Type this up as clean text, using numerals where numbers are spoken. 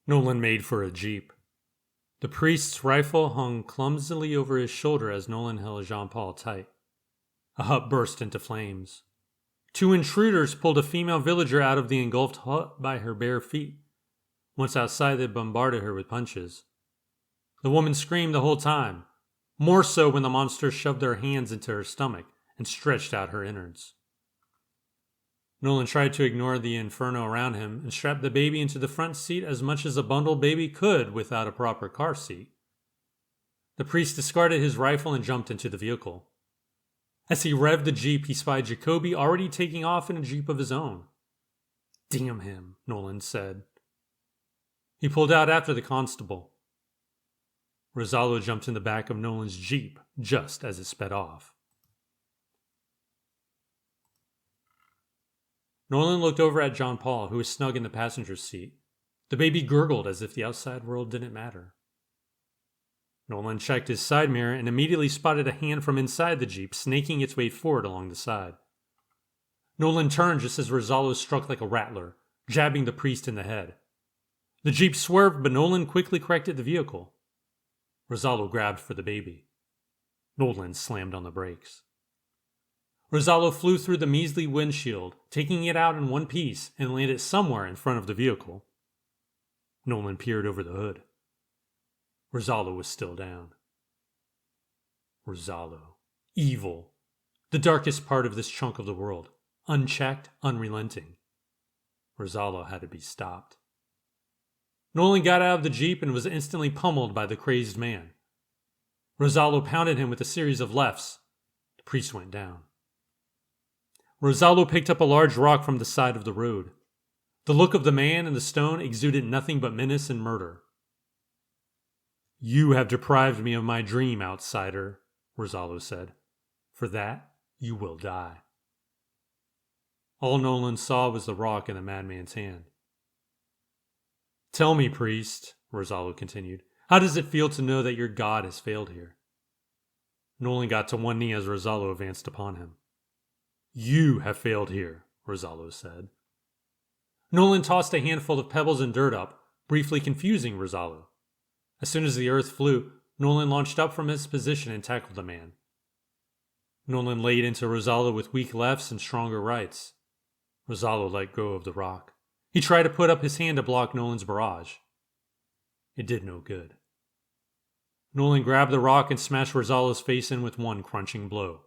Nolan made for a jeep. The priest's rifle hung clumsily over his shoulder as Nolan held Jean-Paul tight. A hut burst into flames. Two intruders pulled a female villager out of the engulfed hut by her bare feet. Once outside, they bombarded her with punches. The woman screamed the whole time, more so when the monsters shoved their hands into her stomach and stretched out her innards. Nolan tried to ignore the inferno around him and strapped the baby into the front seat as much as a bundled baby could without a proper car seat. The priest discarded his rifle and jumped into the vehicle. As he revved the jeep, he spied Jacoby already taking off in a jeep of his own. "Damn him," Nolan said. He pulled out after the constable. Rosallo jumped in the back of Nolan's jeep just as it sped off. Nolan looked over at Jean-Paul, who was snug in the passenger seat. The baby gurgled as if the outside world didn't matter. Nolan checked his side mirror and immediately spotted a hand from inside the jeep snaking its way forward along the side. Nolan turned just as Rosallo struck like a rattler, jabbing the priest in the head. The jeep swerved, but Nolan quickly corrected the vehicle. Rosallo grabbed for the baby. Nolan slammed on the brakes. Rosallo flew through the measly windshield, taking it out in one piece, and landed somewhere in front of the vehicle. Nolan peered over the hood. Rosallo was still down. Rosallo. Evil. The darkest part of this chunk of the world. Unchecked, unrelenting. Rosallo had to be stopped. Nolan got out of the jeep and was instantly pummeled by the crazed man. Rosallo pounded him with a series of lefts. The priest went down. Rosallo picked up a large rock from the side of the road. The look of the man and the stone exuded nothing but menace and murder. "You have deprived me of my dream, outsider," Rosallo said. "For that, you will die." All Nolan saw was the rock in the madman's hand. "Tell me, priest," Rosallo continued, "how does it feel to know that your god has failed here?" Nolan got to one knee as Rosallo advanced upon him. "You have failed here," Rosallo said. Nolan tossed a handful of pebbles and dirt up, briefly confusing Rosallo. As soon as the earth flew, Nolan launched up from his position and tackled the man. Nolan laid into Rosallo with weak lefts and stronger rights. Rosallo let go of the rock. He tried to put up his hand to block Nolan's barrage. It did no good. Nolan grabbed the rock and smashed Rosallo's face in with one crunching blow.